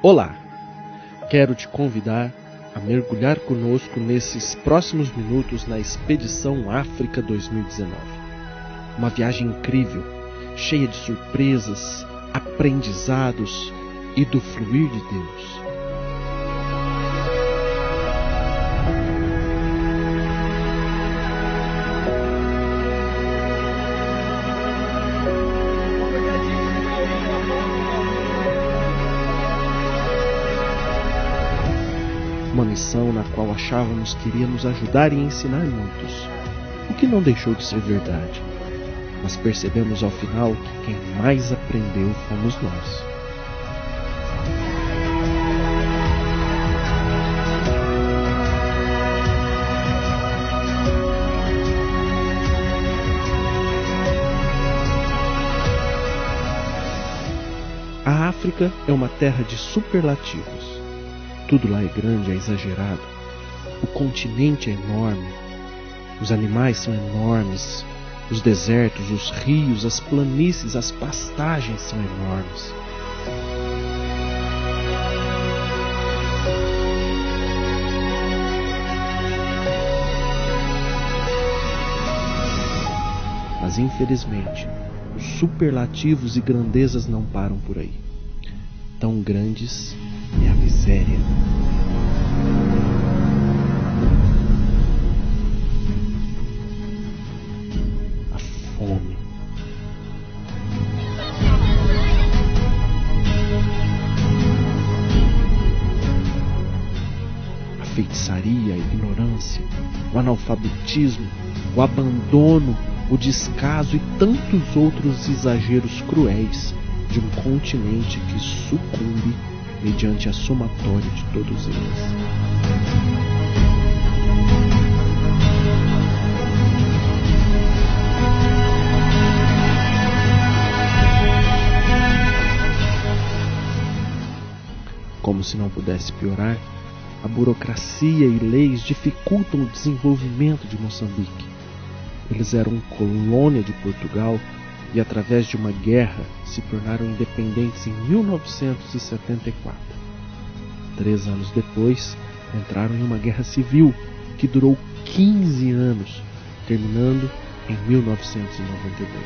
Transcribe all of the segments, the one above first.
Olá! Quero te convidar a mergulhar conosco nesses próximos minutos na Expedição África 2019. Uma viagem incrível, cheia de surpresas, aprendizados e do fluir de Deus. Uma missão na qual achávamos que iria nos ajudar e ensinar muitos, o que não deixou de ser verdade. Mas percebemos ao final que quem mais aprendeu fomos nós. A África é uma terra de superlativos. Tudo lá é grande, é exagerado. O continente é enorme. Os animais são enormes. Os desertos, os rios, as planícies, as pastagens são enormes. Mas infelizmente, os superlativos e grandezas não param por aí. Tão grandes é a miséria. A fome. A feitiçaria, a ignorância, o analfabetismo, o abandono, o descaso e tantos outros exageros cruéis de um continente que sucumbe mediante a somatória de todos eles. Como se não pudesse piorar, a burocracia e leis dificultam o desenvolvimento de Moçambique. Eles eram colônia de Portugal e, através de uma guerra, se tornaram independentes em 1974. 3 anos depois, entraram em uma guerra civil que durou 15 anos, terminando em 1992.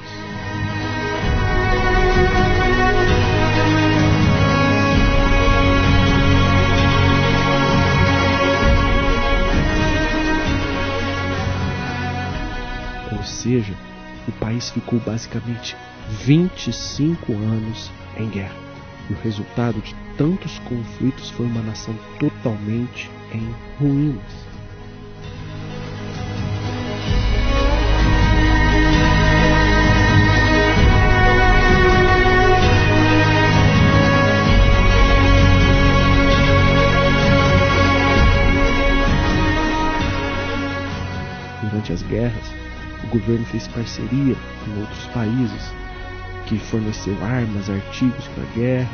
Ou seja, o país ficou basicamente 25 anos em guerra. E o resultado de tantos conflitos foi uma nação totalmente em ruínas. Durante as guerras, o governo fez parceria com outros países, que forneceu armas, artigos para a guerra,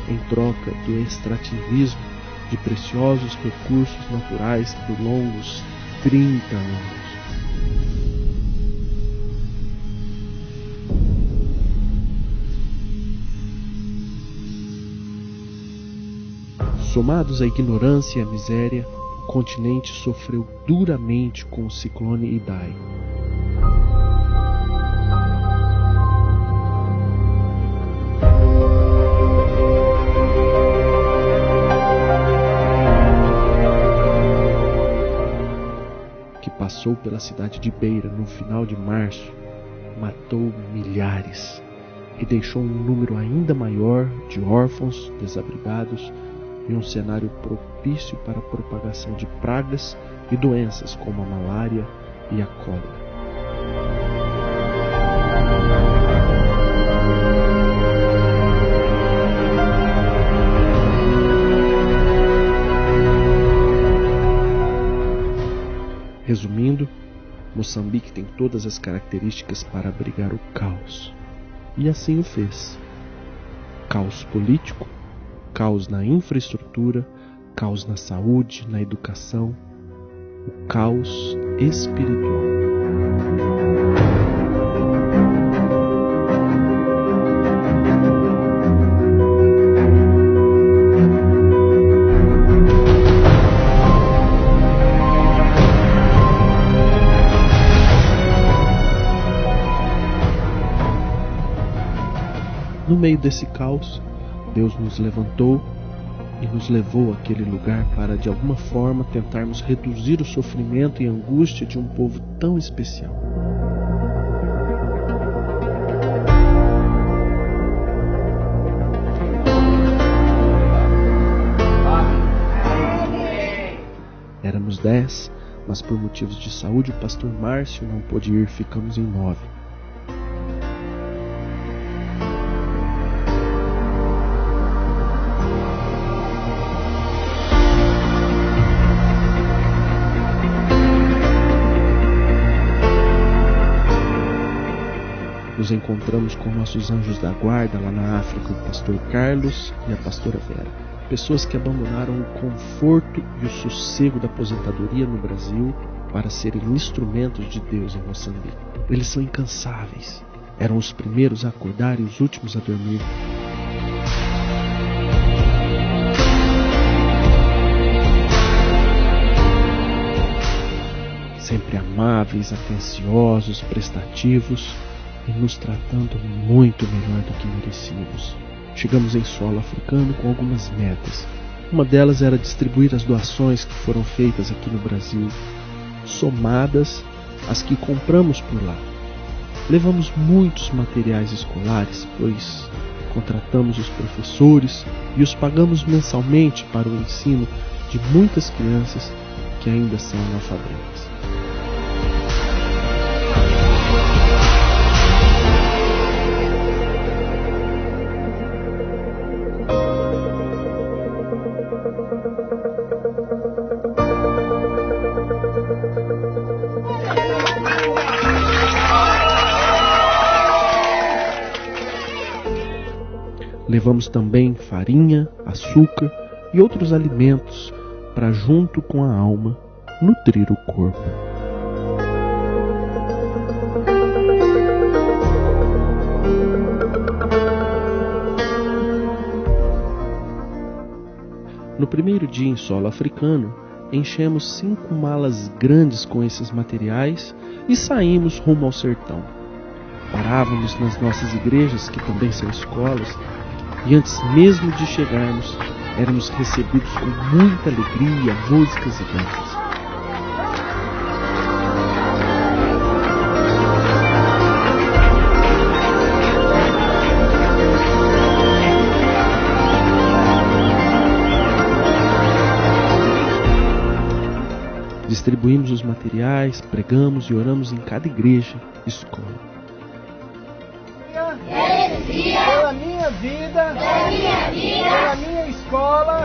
em troca do extrativismo de preciosos recursos naturais por longos 30 anos. Somados à ignorância e à miséria, o continente sofreu duramente com o ciclone Idai. Passou pela cidade de Beira no final de março, matou milhares e deixou um número ainda maior de órfãos, desabrigados e um cenário propício para a propagação de pragas e doenças como a malária e a cólera. Resumindo, Moçambique tem todas as características para abrigar o caos. E assim o fez. Caos político, caos na infraestrutura, caos na saúde, na educação, o caos espiritual. No meio desse caos, Deus nos levantou e nos levou àquele lugar para, de alguma forma, tentarmos reduzir o sofrimento e angústia de um povo tão especial. Éramos 10, mas por motivos de saúde o pastor Márcio não pôde ir, ficamos em 9. Nos encontramos com nossos anjos da guarda lá na África, o pastor Carlos e a pastora Vera. Pessoas que abandonaram o conforto e o sossego da aposentadoria no Brasil para serem instrumentos de Deus em Moçambique. Eles são incansáveis. Eram os primeiros a acordar e os últimos a dormir. Sempre amáveis, atenciosos, prestativos e nos tratando muito melhor do que merecíamos. Chegamos em solo africano com algumas metas. Uma delas era distribuir as doações que foram feitas aqui no Brasil, somadas às que compramos por lá. Levamos muitos materiais escolares, pois contratamos os professores e os pagamos mensalmente para o ensino de muitas crianças que ainda são analfabetas. Levamos também farinha, açúcar e outros alimentos para, junto com a alma, nutrir o corpo. No primeiro dia em solo africano, enchemos 5 malas grandes com esses materiais e saímos rumo ao sertão. Parávamos nas nossas igrejas, que também são escolas, e antes mesmo de chegarmos, éramos recebidos com muita alegria, músicas e danças. Distribuímos os materiais, pregamos e oramos em cada igreja e escola. Pela minha vida, pela minha escola,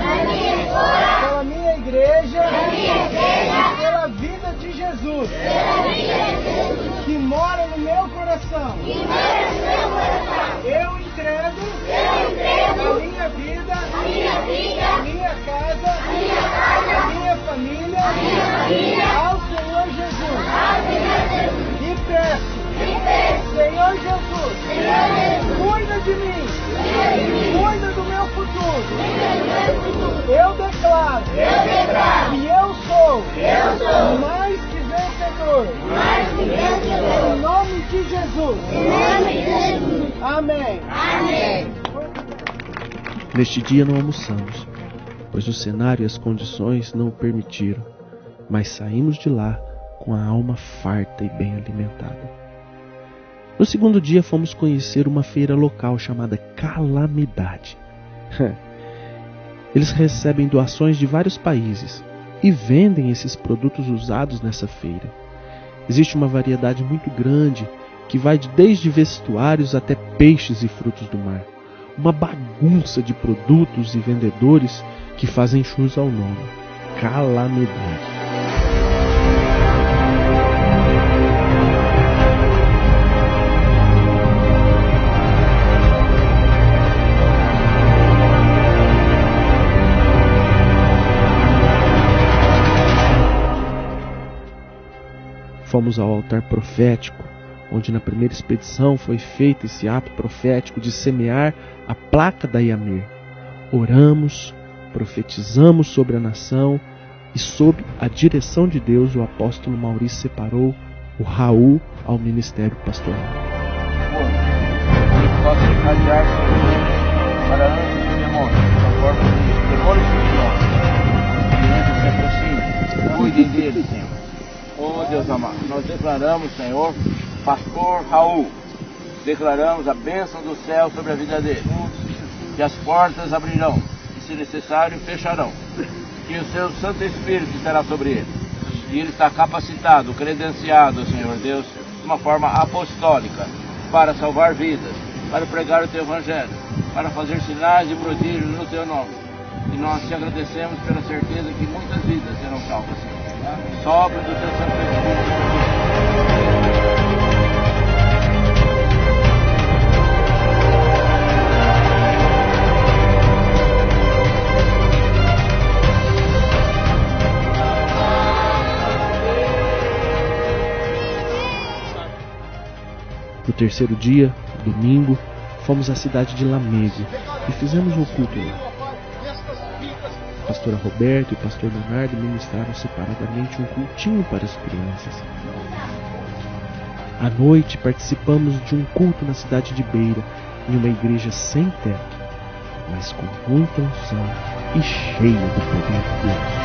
pela minha igreja, e pela vida de Jesus, que mora no meu coração. Eu entrego a minha vida, a minha casa, a minha família ao Senhor Jesus. E peço, Senhor Jesus, cuida de mim, cuida do meu futuro. Eu declaro que eu sou mais que vencedor. Em nome de Jesus. Amém. Neste dia não almoçamos, pois o cenário e as condições não o permitiram, mas saímos de lá com a alma farta e bem alimentada. No segundo dia fomos conhecer uma feira local chamada Calamidade. Eles recebem doações de vários países e vendem esses produtos usados nessa feira. Existe uma variedade muito grande que vai desde vestuários até peixes e frutos do mar. Uma bagunça de produtos e vendedores que fazem jus ao nome: Calamidade. Fomos ao altar profético, onde na primeira expedição foi feito esse ato profético de semear a placa da Iamir. Oramos, profetizamos sobre a nação e, sob a direção de Deus, o apóstolo Maurício separou o Raul ao ministério pastoral. possa irradiar para anjos e demônios, da forma de demônios e se aproximem, cuidem deles, Senhor. Oh Deus amado, nós declaramos, Senhor, pastor Raul, declaramos a bênção do céu sobre a vida dele, que as portas abrirão e, se necessário, fecharão, que o seu Santo Espírito estará sobre ele, e ele está capacitado, credenciado, Senhor Deus, de uma forma apostólica, para salvar vidas, para pregar o Teu Evangelho, para fazer sinais e prodígios no Teu nome. E nós te agradecemos pela certeza que muitas vidas serão salvas, Senhor. Sopra do Teu Santo Espírito. No terceiro dia, domingo, fomos à cidade de Lamego e fizemos um culto lá. A pastora Roberta e o pastor Leonardo ministraram separadamente um cultinho para as crianças. À noite, participamos de um culto na cidade de Beira, em uma igreja sem teto, mas com muita unção e cheia do poder de Deus.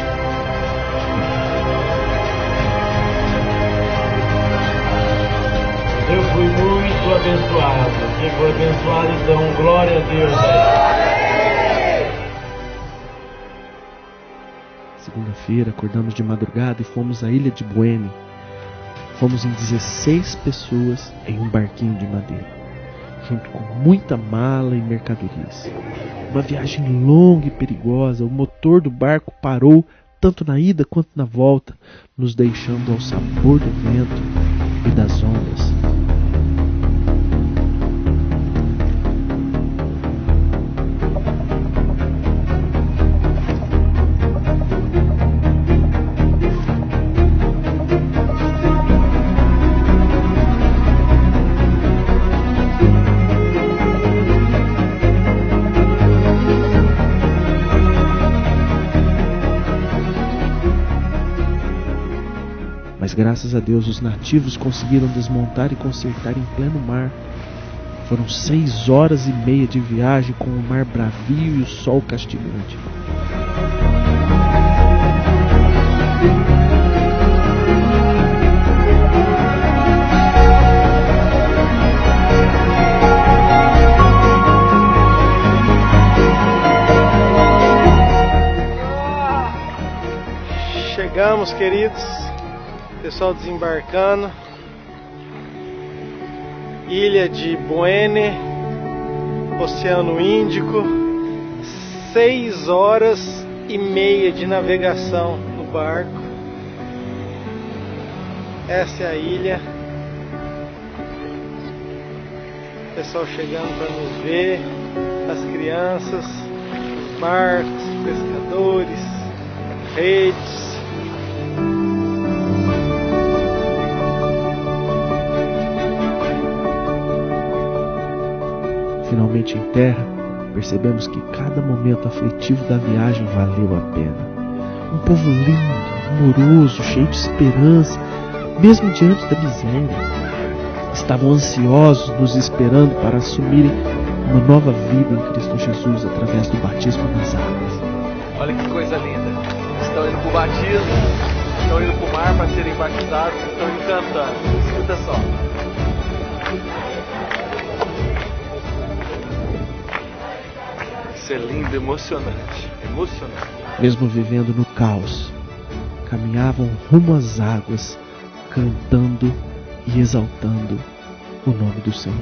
Eu fui muito abençoado. Quem foi abençoado, então, glória a Deus. Segunda-feira, acordamos de madrugada e fomos à ilha de Buene. Fomos em 16 pessoas em um barquinho de madeira, junto com muita mala e mercadorias. Uma viagem longa e perigosa. O motor do barco parou tanto na ida quanto na volta, nos deixando ao sabor do vento e das ondas. Mas graças a Deus os nativos conseguiram desmontar e consertar em pleno mar. Foram 6 horas e meia de viagem com o mar bravio e o sol castigante. Chegamos, queridos. Pessoal desembarcando, ilha de Buene, Oceano Índico, 6 horas e meia de navegação no barco. Essa é a ilha. Pessoal chegando para nos ver, as crianças, barcos, pescadores, redes. Finalmente em terra, percebemos que cada momento aflitivo da viagem valeu a pena. Um povo lindo, amoroso, cheio de esperança, mesmo diante da miséria. Estavam ansiosos, nos esperando para assumirem uma nova vida em Cristo Jesus através do batismo nas águas. Olha que coisa linda. Estão indo para o batismo, estão indo para o mar para serem batizados, estão indo cantando. Escuta só. Isso é lindo, emocionante. Mesmo vivendo no caos, caminhavam rumo às águas, cantando e exaltando o nome do Senhor.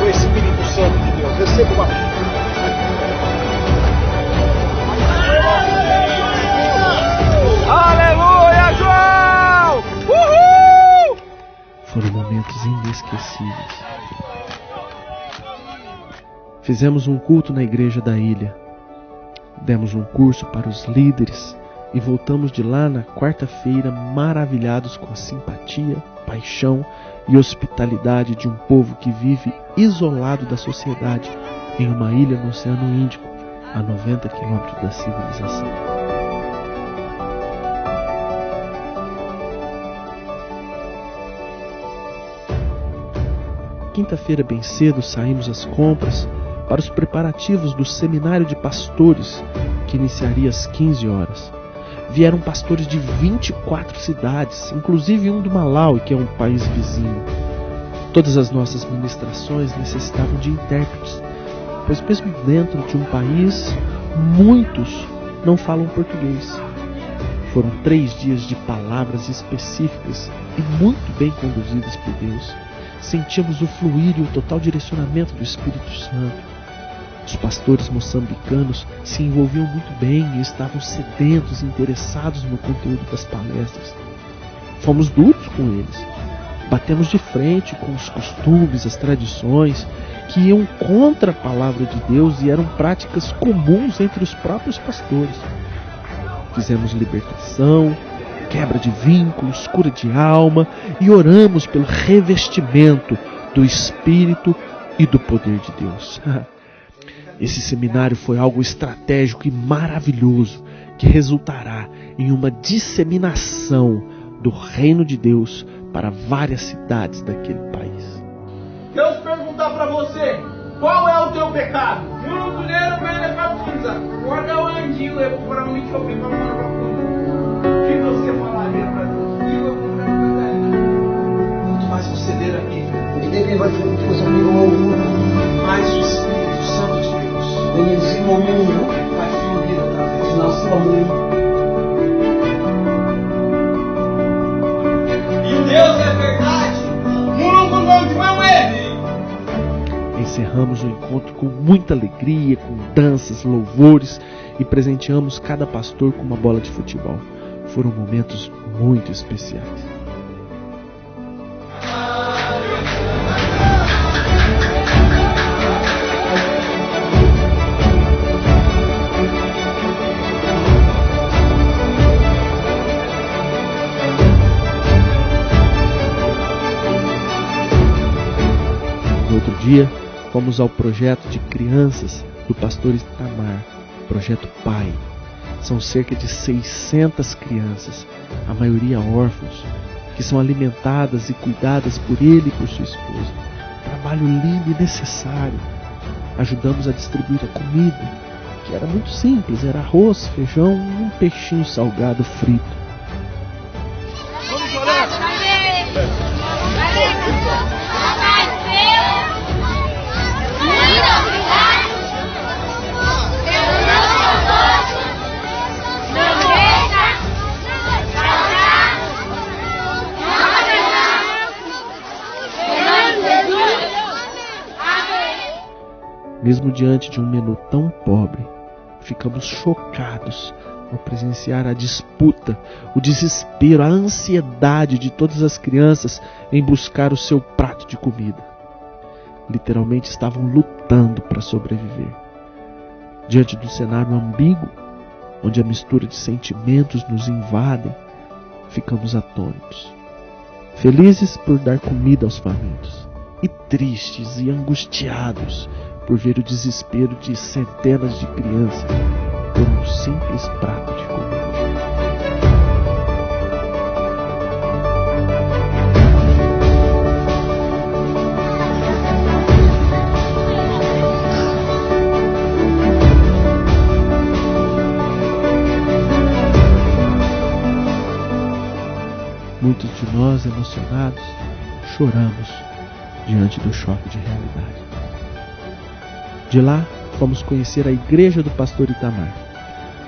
O Espírito Santo de Deus, receba o batismo. Aleluia, João! Uhul! Foram momentos inesquecíveis. Fizemos um culto na igreja da ilha. Demos um curso para os líderes e voltamos de lá na quarta-feira maravilhados com a simpatia, paixão e hospitalidade de um povo que vive isolado da sociedade em uma ilha no Oceano Índico, a 90 quilômetros da civilização. Quinta-feira bem cedo saímos às compras para os preparativos do seminário de pastores que iniciaria às 15 horas. Vieram pastores de 24 cidades, inclusive um do Malawi, que é um país vizinho. Todas as nossas ministrações necessitavam de intérpretes, pois mesmo dentro de um país, muitos não falam português. Foram 3 dias de palavras específicas e muito bem conduzidas por Deus. Sentíamos o fluir e o total direcionamento do Espírito Santo. Os pastores moçambicanos se envolviam muito bem e estavam sedentos e interessados no conteúdo das palestras. Fomos duros com eles. Batemos de frente com os costumes, as tradições que iam contra a palavra de Deus e eram práticas comuns entre os próprios pastores. Fizemos libertação, quebra de vínculos, cura de alma e oramos pelo revestimento do Espírito e do poder de Deus. Esse seminário foi algo estratégico e maravilhoso que resultará em uma disseminação do reino de Deus para várias cidades daquele país. Deus perguntar para você, qual é o teu pecado? O que você falaria para Deus? Quanto mais você ler a Bíblia, ele vai fazer que você mais o Espírito Santo de Deus. Vai fluir através da sua mãe. E Deus é verdade. Encerramos o encontro com muita alegria, com danças, louvores e presenteamos cada pastor com uma bola de futebol. Foram momentos muito especiais. No outro dia, fomos ao projeto de crianças do pastor Itamar, Projeto Pai. São cerca de 600 crianças, a maioria órfãos, que são alimentadas e cuidadas por ele e por sua esposa. Trabalho lindo e necessário. Ajudamos a distribuir a comida, que era muito simples, era arroz, feijão e um peixinho salgado frito. Mesmo diante de um menu tão pobre, ficamos chocados ao presenciar a disputa, o desespero, a ansiedade de todas as crianças em buscar o seu prato de comida. Literalmente estavam lutando para sobreviver. Diante do cenário ambíguo, onde a mistura de sentimentos nos invadem, ficamos atônitos. Felizes por dar comida aos famintos, e tristes e angustiados por ver o desespero de centenas de crianças por um simples prato de comida. Muitos de nós, emocionados, choramos diante do choque de realidade. De lá, fomos conhecer a igreja do pastor Itamar.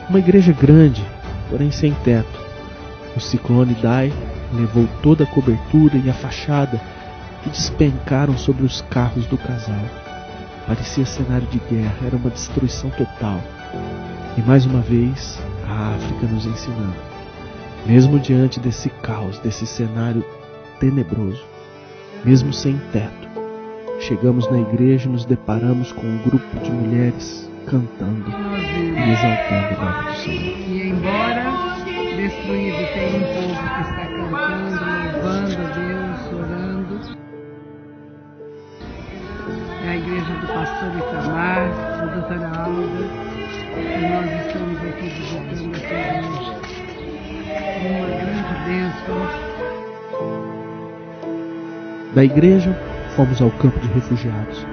Uma igreja grande, porém sem teto. O ciclone Idai levou toda a cobertura e a fachada que despencaram sobre os carros do casal. Parecia cenário de guerra, era uma destruição total. E mais uma vez, a África nos ensinando. Mesmo diante desse caos, desse cenário tenebroso, mesmo sem teto, chegamos na igreja e nos deparamos com um grupo de mulheres cantando e exaltando o nome do Senhor. E embora destruído, tem um povo que está cantando, louvando a Deus, orando. É a igreja do pastor Itamar, da doutora Alda, e nós estamos aqui visitando essa igreja. Uma grande bênção. Da igreja, fomos ao campo de refugiados,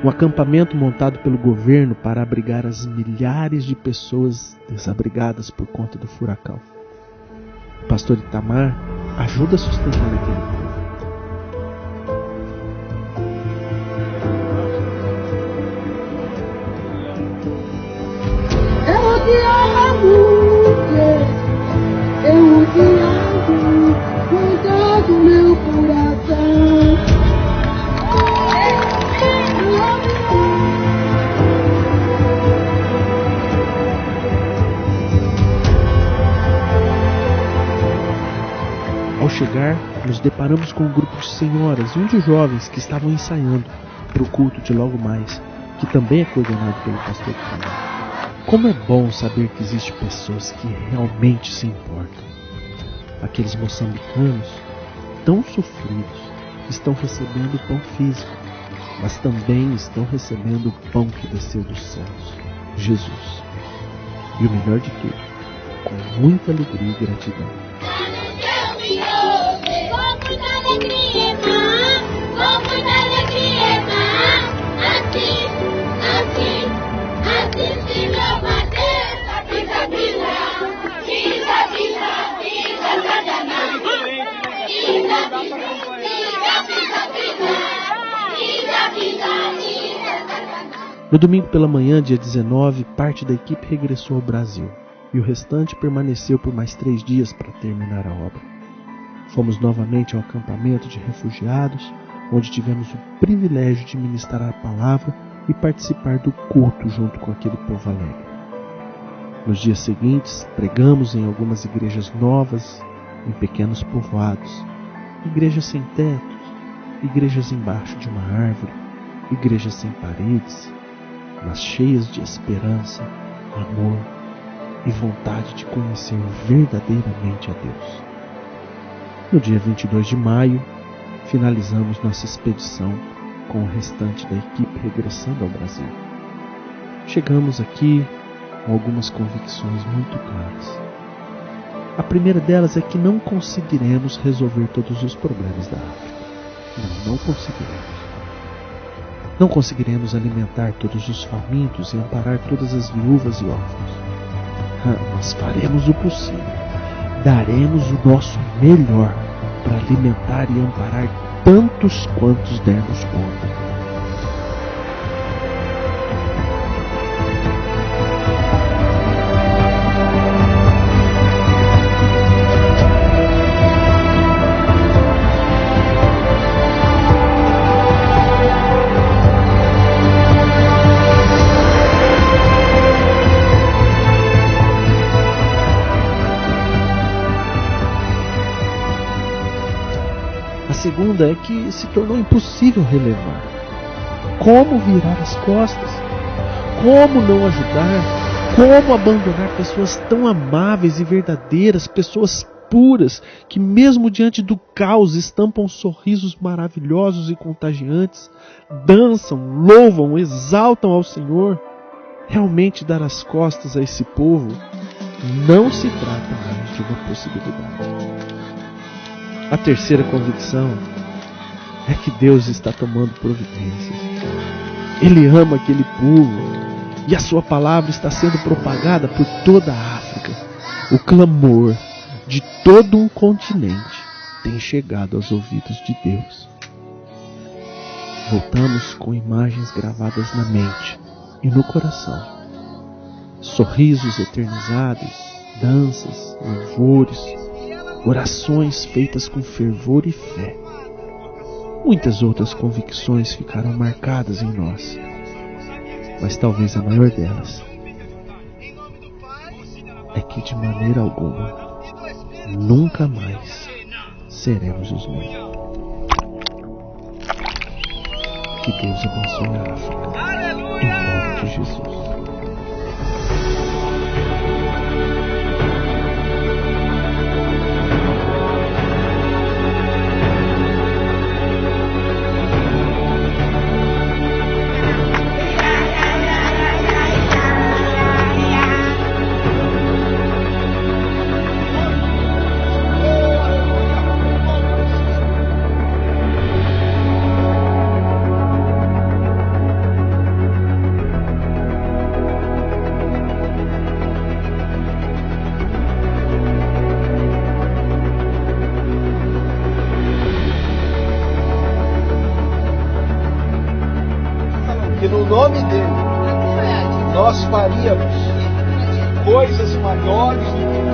um acampamento montado pelo governo para abrigar as milhares de pessoas desabrigadas por conta do furacão. O pastor Itamar ajuda a sustentar aquele povo. Eu te amo com todo o meu coração. Ao chegar, nos deparamos com um grupo de senhoras e um de jovens que estavam ensaiando para o culto de logo mais, que também é coordenado pelo pastor Itamar. Como é bom saber que existem pessoas que realmente se importam. Aqueles moçambicanos, tão sofridos, estão recebendo o pão físico, mas também estão recebendo o pão que desceu dos céus, Jesus. E o melhor de tudo, com muita alegria e gratidão. No domingo pela manhã, dia 19, parte da equipe regressou ao Brasil e o restante permaneceu por mais 3 dias para terminar a obra. Fomos novamente ao acampamento de refugiados, onde tivemos o privilégio de ministrar a palavra e participar do culto junto com aquele povo alegre. Nos dias seguintes, pregamos em algumas igrejas novas, em pequenos povoados, igrejas sem tetos, igrejas embaixo de uma árvore, igrejas sem paredes, mas cheias de esperança, amor e vontade de conhecer verdadeiramente a Deus. No dia 22 de maio, finalizamos nossa expedição com o restante da equipe regressando ao Brasil. Chegamos aqui com algumas convicções muito claras. A primeira delas é que não conseguiremos resolver todos os problemas da África. Não conseguiremos. Não conseguiremos alimentar todos os famintos e amparar todas as viúvas e órfãos. Mas faremos o possível. Daremos o nosso melhor para alimentar e amparar tantos quantos dermos conta. A segunda é que se tornou impossível relevar. Como virar as costas? Como não ajudar? Como abandonar pessoas tão amáveis e verdadeiras, pessoas puras, que mesmo diante do caos estampam sorrisos maravilhosos e contagiantes, dançam, louvam, exaltam ao Senhor? Realmente dar as costas a esse povo não se trata mais de uma possibilidade. A terceira convicção é que Deus está tomando providências. Ele ama aquele povo e a sua palavra está sendo propagada por toda a África. O clamor de todo um continente tem chegado aos ouvidos de Deus. Voltamos com imagens gravadas na mente e no coração. Sorrisos eternizados, danças, louvores, orações feitas com fervor e fé. Muitas outras convicções ficaram marcadas em nós, mas talvez a maior delas é que de maneira alguma nunca mais seremos os mesmos. Que Deus abençoe a África, em nome de Jesus. nós faríamos coisas maiores do que